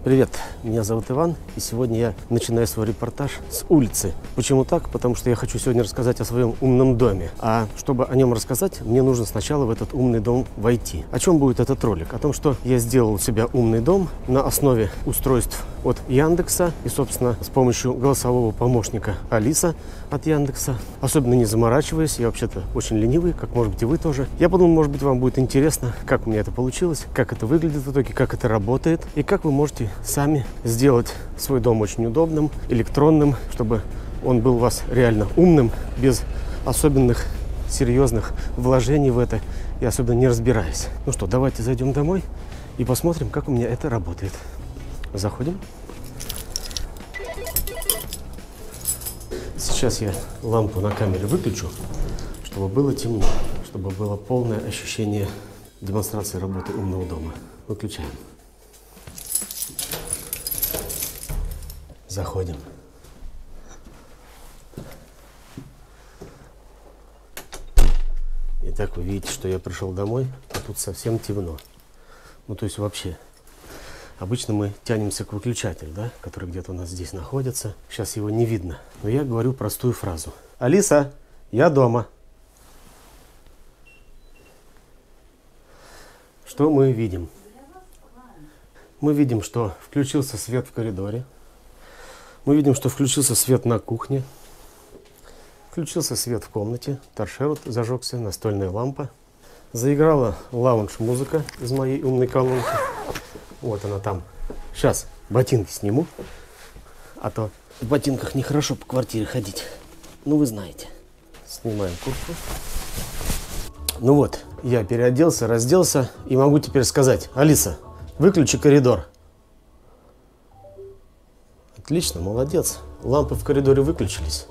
Привет, меня зовут Иван, и сегодня я начинаю свой репортаж с улицы. Почему так? Потому что я хочу сегодня рассказать о своем умном доме. А чтобы о нем рассказать, мне нужно сначала в этот умный дом войти. О чем будет этот ролик? О том, что я сделал у себя умный дом на основе устройств от Яндекса и, собственно, с помощью голосового помощника Алиса от Яндекса. Особенно не заморачиваясь, я вообще-то очень ленивый, как может быть и вы тоже. Я подумал, может быть, вам будет интересно, как у меня это получилось, как это выглядит в итоге, как это работает и как вы можете сами сделать свой дом очень удобным, электронным, чтобы он был у вас реально умным, без особенных серьезных вложений в это и особенно не разбираясь. Ну что, давайте зайдем домой и посмотрим, как у меня это работает. Заходим. Сейчас я лампу на камере выключу, чтобы было темно, чтобы было полное ощущение демонстрации работы умного дома. Выключаем. Заходим. Итак, вы видите, что я пришел домой, а тут совсем темно. Ну, то есть вообще. Обычно мы тянемся к выключателю, да, который где-то у нас здесь находится. Сейчас его не видно. Но я говорю простую фразу. Алиса, я дома. Что мы видим? Мы видим, что включился свет в коридоре. Мы видим, что включился свет на кухне. Включился свет в комнате. Торшер зажегся, настольная лампа. Заиграла лаунж-музыка из моей умной колонки. Вот она там. Сейчас ботинки сниму. А то в ботинках нехорошо по квартире ходить. Ну, вы знаете. Снимаем куртку. Ну вот, я переоделся, разделся. И могу теперь сказать: Алиса, выключи коридор. Отлично, молодец. Лампы в коридоре выключились.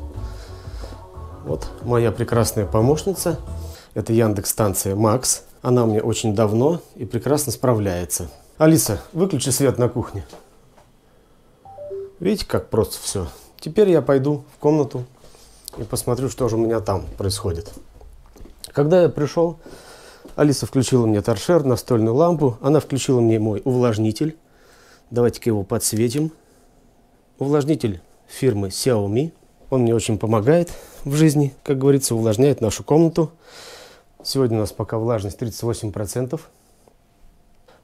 Вот моя прекрасная помощница. Это Яндекс-станция Макс. Она у меня очень давно и прекрасно справляется. Алиса, выключи свет на кухне. Видите, как просто все. Теперь я пойду в комнату и посмотрю, что же у меня там происходит. Когда я пришел, Алиса включила мне торшер, настольную лампу. Она включила мне мой увлажнитель. Давайте-ка его подсветим. Увлажнитель фирмы Xiaomi. Он мне очень помогает в жизни, как говорится, увлажняет нашу комнату. Сегодня у нас пока влажность 38%.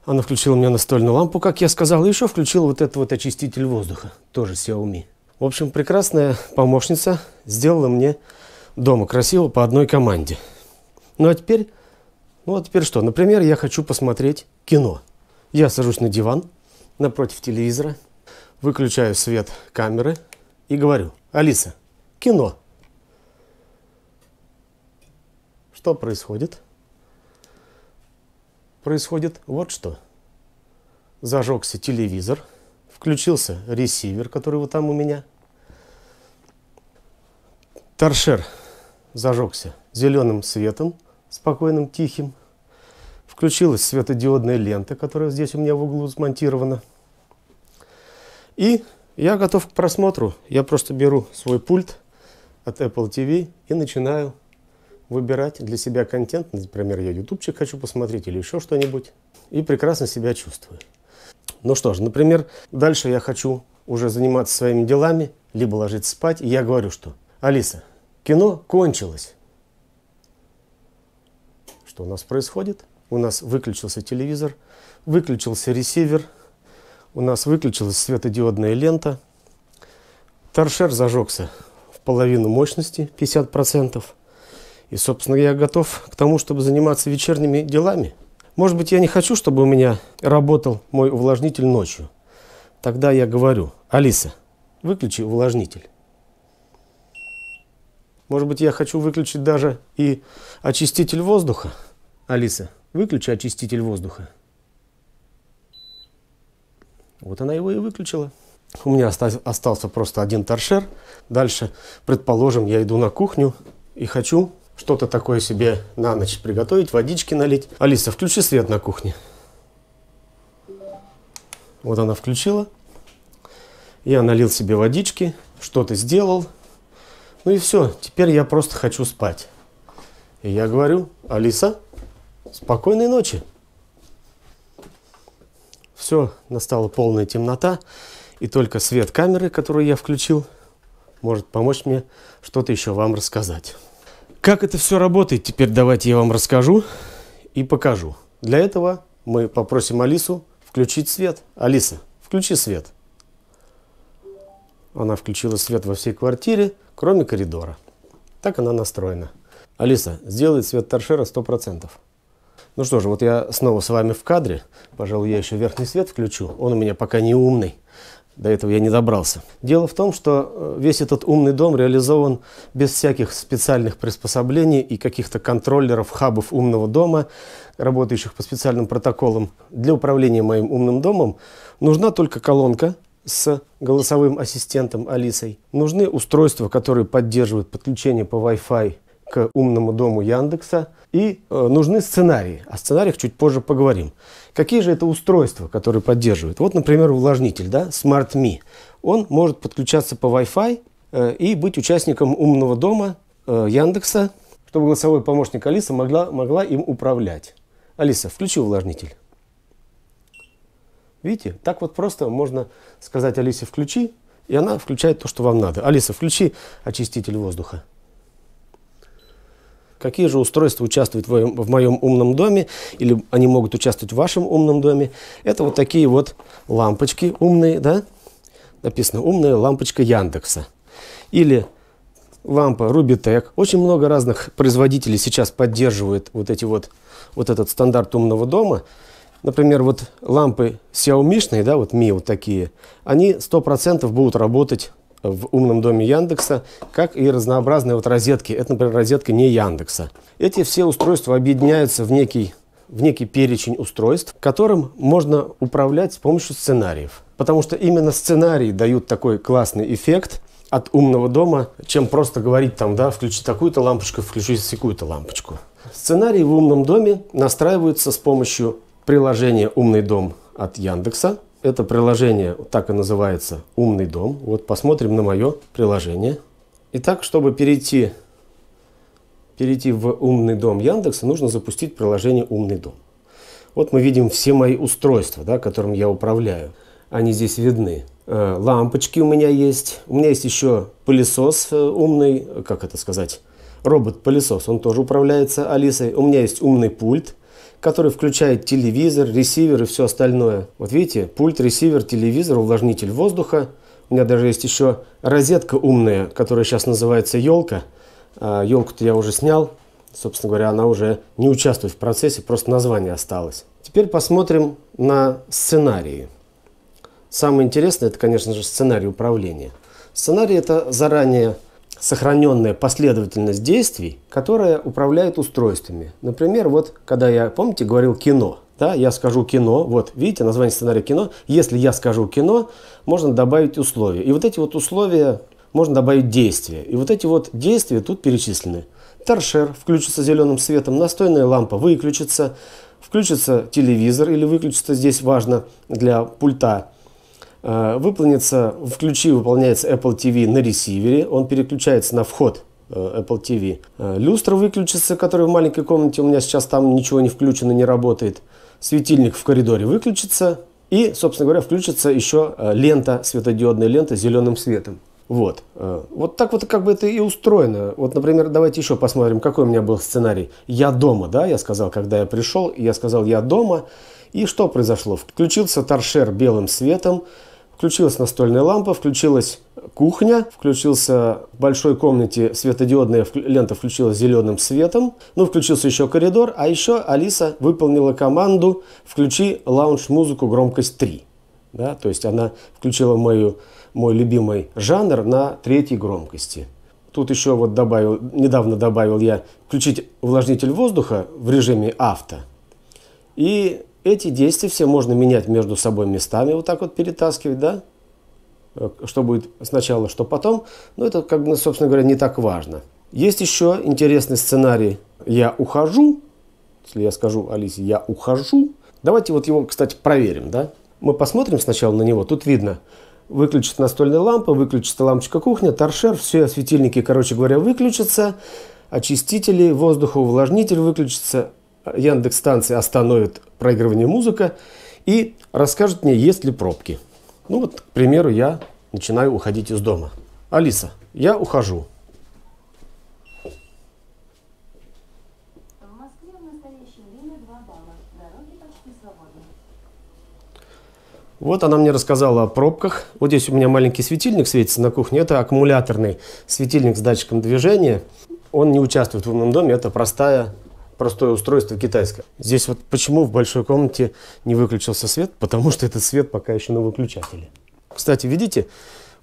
Она включила мне настольную лампу, как я сказал, и еще включила вот этот вот очиститель воздуха, тоже Xiaomi. В общем, прекрасная помощница сделала мне дома красиво по одной команде. Ну а теперь что? Например, я хочу посмотреть кино. Я сажусь на диван напротив телевизора, выключаю свет камеры и говорю: Алиса, кино. Что происходит? Происходит вот что. Зажегся телевизор, включился ресивер, который вот там у меня. Торшер зажегся зеленым светом, спокойным, тихим. Включилась светодиодная лента, которая здесь у меня в углу смонтирована. И я готов к просмотру. Я просто беру свой пульт от Apple TV и начинаю выбирать для себя контент. Например, я ютубчик хочу посмотреть или еще что-нибудь. И прекрасно себя чувствую. Ну что ж, например, дальше я хочу уже заниматься своими делами, либо ложиться спать. И я говорю, что: Алиса, кино кончилось. Что у нас происходит? У нас выключился телевизор, выключился ресивер, у нас выключилась светодиодная лента. Торшер зажегся в половину мощности, 50%. И, собственно, я готов к тому, чтобы заниматься вечерними делами. Может быть, я не хочу, чтобы у меня работал мой увлажнитель ночью. Тогда я говорю: Алиса, выключи увлажнитель. Может быть, я хочу выключить даже и очиститель воздуха. Алиса, выключи очиститель воздуха. Вот она его и выключила. У меня остался просто один торшер. Дальше, предположим, я иду на кухню и хочу что-то такое себе на ночь приготовить, водички налить. Алиса, включи свет на кухне. Вот она включила. Я налил себе водички, что-то сделал. Ну и все, теперь я просто хочу спать. И я говорю: Алиса, спокойной ночи. все, настала полная темнота, и только свет камеры, которую я включил, может помочь мне что-то еще вам рассказать. Как это все работает, теперь давайте я вам расскажу и покажу. Для этого мы попросим Алису включить свет. Алиса, включи свет. Она включила свет во всей квартире, кроме коридора. Так она настроена. Алиса, сделай цвет торшера 100%. Ну что же, вот я снова с вами в кадре. Пожалуй, я еще верхний свет включу. Он у меня пока не умный. До этого я не добрался. Дело в том, что весь этот умный дом реализован без всяких специальных приспособлений и каких-то контроллеров, хабов умного дома, работающих по специальным протоколам. Для управления моим умным домом нужна только колонка с голосовым ассистентом Алисой. Нужны устройства, которые поддерживают подключение по Wi-Fi к умному дому Яндекса. И нужны сценарии. О сценариях чуть позже поговорим. Какие же это устройства, которые поддерживают? Вот, например, увлажнитель, да, SmartMe. Он может подключаться по Wi-Fi и быть участником умного дома Яндекса, чтобы голосовой помощник Алиса могла им управлять. Алиса, включи увлажнитель. Видите, так вот просто можно сказать Алисе «включи», и она включает то, что вам надо. Алиса, включи очиститель воздуха. Какие же устройства участвуют в моем умном доме, или они могут участвовать в вашем умном доме? Это вот такие вот лампочки умные, да? Написано «умная лампочка Яндекса». Или лампа Rubitech. Очень много разных производителей сейчас поддерживают вот этот стандарт умного дома. Например, вот лампы Xiaomi-шные, да, вот Mi вот такие, они 100% будут работать в умном доме Яндекса, как и разнообразные вот розетки. Это, например, розетка не Яндекса. Эти все устройства объединяются в некий перечень устройств, которым можно управлять с помощью сценариев. Потому что именно сценарии дают такой классный эффект от умного дома, чем просто говорить там, да, включи такую-то лампочку, включи такую-то лампочку. Сценарии в умном доме настраиваются с помощью приложения «Умный дом» от Яндекса. Это приложение так и называется «Умный дом». Вот посмотрим на мое приложение. Итак, чтобы перейти в «Умный дом» Яндекса, нужно запустить приложение «Умный дом». Вот мы видим все мои устройства, да, которым я управляю. Они здесь видны. Лампочки у меня есть. У меня есть еще пылесос умный, как это сказать, робот-пылесос. Он тоже управляется Алисой. У меня есть умный пульт, который включает телевизор, ресивер и все остальное. Вот видите, пульт, ресивер, телевизор, увлажнитель воздуха. У меня даже есть еще розетка умная, которая сейчас называется елка. Елку-то я уже снял. Собственно говоря, она уже не участвует в процессе, просто название осталось. Теперь посмотрим на сценарии. Самое интересное, это, конечно же, сценарий управления. Сценарий – это заранее сохраненная последовательность действий, которая управляет устройствами. Например, вот когда я, помните, говорил «кино», да, я скажу «кино», вот видите, название сценария «кино». Если я скажу «кино», можно добавить условия. И вот эти вот условия можно добавить действия. И вот эти вот действия тут перечислены. Торшер включится зеленым светом, настольная лампа выключится, включится телевизор или выключится, здесь важно для пульта. Выполняется Apple TV на ресивере, он переключается на вход Apple TV. Люстра выключится, которая в маленькой комнате, у меня сейчас там ничего не включено, не работает. Светильник в коридоре выключится и, собственно говоря, включится еще лента, светодиодная лента с зеленым светом. Вот. Вот так вот как бы это и устроено. Вот, например, давайте еще посмотрим, какой у меня был сценарий. Я дома, да, я сказал, когда я пришел, я сказал, я дома. И что произошло? Включился торшер белым светом, включилась настольная лампа, включилась кухня, включился в большой комнате светодиодная лента, включилась зеленым светом. Ну, включился еще коридор, а еще Алиса выполнила команду «Включи лаунж-музыку громкость 3». Да, то есть она включила мой любимый жанр на 3-й громкости. Тут еще вот недавно добавил я включить увлажнитель воздуха в режиме авто. И эти действия все можно менять между собой местами, вот так вот перетаскивать, да? Что будет сначала, что потом. Но это, как бы, собственно говоря, не так важно. Есть еще интересный сценарий «Я ухожу». Если я скажу Алисе «Я ухожу». Давайте вот его, кстати, проверим, да? Мы посмотрим сначала на него. Тут видно, выключится настольная лампа, выключится лампочка кухня, торшер, все светильники, короче говоря, выключатся. Очистители воздуха, увлажнитель выключится. Яндекс-станция остановит проигрывание музыки. и расскажет мне, есть ли пробки. Ну вот, к примеру, я начинаю уходить из дома. Алиса, я ухожу. В Москве в настоящее время 2 балла. Дороги почти свободны. Вот она мне рассказала о пробках. Вот здесь у меня маленький светильник светится на кухне. Это аккумуляторный светильник с датчиком движения. Он не участвует в умном доме. Это простое устройство китайское. Здесь вот почему в большой комнате не выключился свет? Потому что этот свет пока еще на выключателе. Кстати, видите,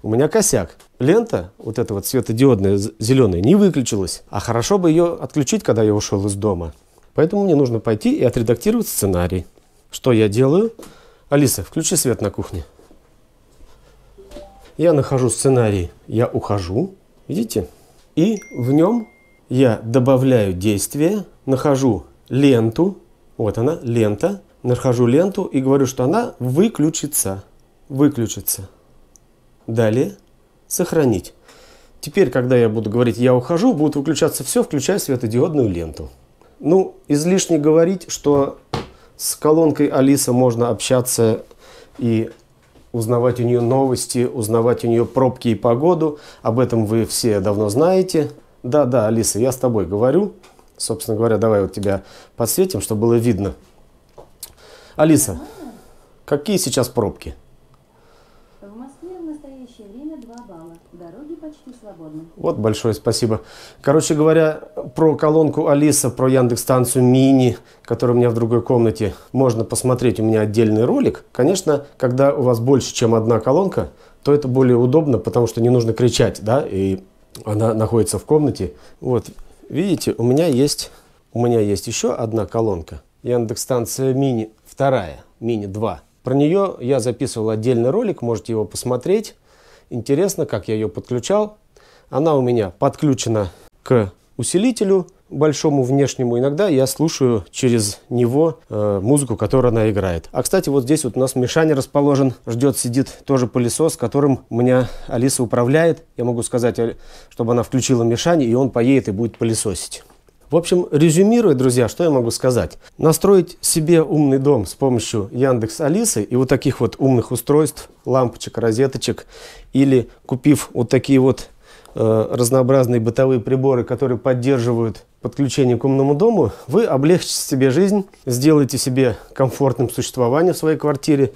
у меня косяк. Лента, вот эта вот светодиодная, зеленая, не выключилась. А хорошо бы ее отключить, когда я ушел из дома. Поэтому мне нужно пойти и отредактировать сценарий. Что я делаю? Алиса, включи свет на кухне. Я нахожу сценарий «Я ухожу». Видите? И в нем я добавляю действие, нахожу ленту. Вот она, лента. Нахожу ленту и говорю, что она выключится. Выключится. Далее сохранить. Теперь, когда я буду говорить «я ухожу», будет выключаться все, включая светодиодную ленту. Ну, излишне говорить, что с колонкой Алиса можно общаться и узнавать у нее новости, узнавать у нее пробки и погоду. Об этом вы все давно знаете. Да, Алиса, я с тобой говорю. Собственно говоря, давай вот тебя подсветим, чтобы было видно. Алиса, какие сейчас пробки? В Москве в настоящее время 2 балла. Дороги почти свободны. Вот, большое спасибо. Короче говоря, про колонку Алиса, про Яндекс-станцию Мини, которая у меня в другой комнате, можно посмотреть, у меня отдельный ролик. Конечно, когда у вас больше, чем одна колонка, то это более удобно, потому что не нужно кричать, да, и она находится в комнате. Вот, видите, у меня есть еще одна колонка. Яндекс-станция Мини, вторая, Мини 2. Про нее я записывал отдельный ролик, можете его посмотреть. Интересно, как я ее подключал. Она у меня подключена к усилителю большому внешнему. Иногда я слушаю через него музыку, которую она играет. А, кстати, вот здесь вот у нас в Мишане расположен, ждет, сидит тоже пылесос, которым у меня Алиса управляет. Я могу сказать, чтобы она включила Мишане, и он поедет и будет пылесосить. В общем, резюмируя, друзья, что я могу сказать? Настроить себе умный дом с помощью Яндекс Алисы и вот таких вот умных устройств, лампочек, розеточек, или купив вот такие вот разнообразные бытовые приборы, которые поддерживают подключение к умному дому, вы облегчите себе жизнь, сделаете себе комфортным существование в своей квартире.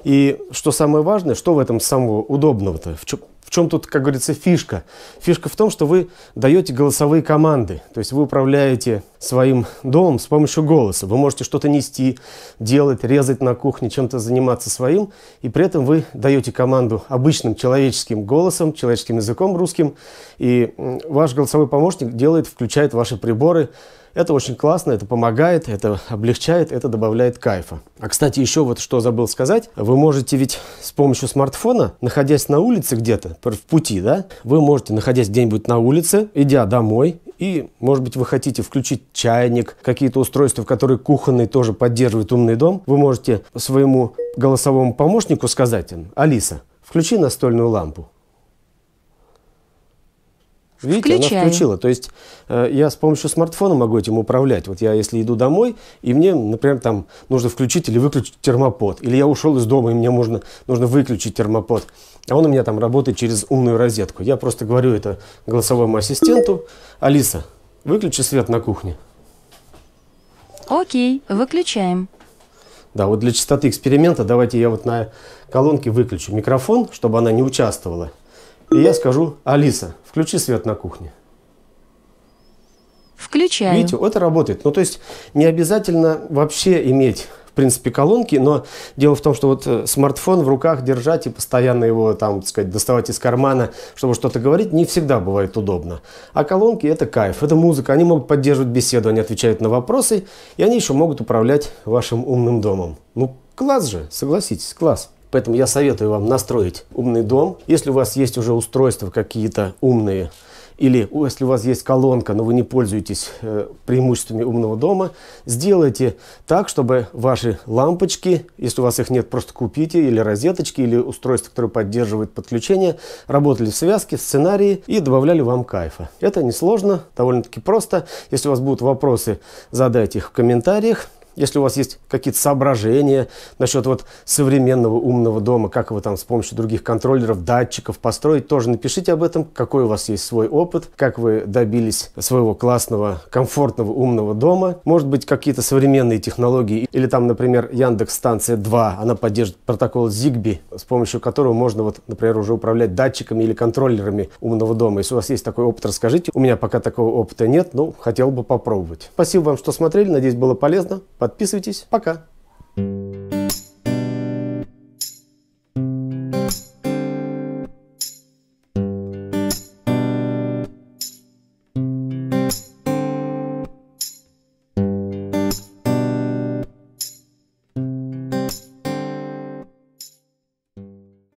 И что самое важное, что в этом самого удобного-то? В чем тут, как говорится, фишка? Фишка в том, что вы даете голосовые команды. То есть вы управляете своим домом с помощью голоса. Вы можете что-то нести, делать, резать на кухне, чем-то заниматься своим. И при этом вы даете команду обычным человеческим голосом, человеческим языком русским. И ваш голосовой помощник включает ваши приборы. Это очень классно, это помогает, это облегчает, это добавляет кайфа. А, кстати, еще вот что забыл сказать. Вы можете ведь с помощью смартфона, находясь на улице где-то, в пути, да, вы можете, находясь где-нибудь на улице, идя домой, и, может быть, вы хотите включить чайник, какие-то устройства, которые кухонные тоже поддерживают умный дом, вы можете своему голосовому помощнику сказать им: «Алиса, включи настольную лампу». Видите, Включаю. она включила. То есть я с помощью смартфона могу этим управлять. Вот я, если иду домой, и мне, например, там нужно включить или выключить термопод. Или я ушел из дома, и мне нужно выключить термопод. А он у меня там работает через умную розетку. Я просто говорю это голосовому ассистенту: «Алиса, выключи свет на кухне». Окей, выключаем. Да, вот для чистоты эксперимента давайте я вот на колонке выключу микрофон, чтобы она не участвовала. И я скажу: «Алиса, включи свет на кухне». Включаю. Видите, это работает. Ну, то есть не обязательно вообще иметь, в принципе, колонки, но дело в том, что вот смартфон в руках держать и постоянно его, там, так сказать, доставать из кармана, чтобы что-то говорить, не всегда бывает удобно. А колонки — это кайф, это музыка. Они могут поддерживать беседу, они отвечают на вопросы, и они еще могут управлять вашим умным домом. Ну, класс же, согласитесь, класс. Поэтому я советую вам настроить умный дом. Если у вас есть уже устройства какие-то умные, или если у вас есть колонка, но вы не пользуетесь преимуществами умного дома, сделайте так, чтобы ваши лампочки, если у вас их нет, просто купите, или розеточки, или устройства, которые поддерживают подключение, работали в связке, в сценарии и добавляли вам кайфа. Это несложно, довольно-таки просто. Если у вас будут вопросы, задайте их в комментариях. Если у вас есть какие-то соображения насчет вот современного умного дома, как его там с помощью других контроллеров, датчиков построить, тоже напишите об этом, какой у вас есть свой опыт, как вы добились своего классного, комфортного умного дома. Может быть, какие-то современные технологии, или там, например, Яндекс-станция 2, она поддерживает протокол Zigbee, с помощью которого можно, вот, например, уже управлять датчиками или контроллерами умного дома. Если у вас есть такой опыт, расскажите. У меня пока такого опыта нет, но хотел бы попробовать. Спасибо вам, что смотрели, надеюсь, было полезно. Подписывайтесь. Пока.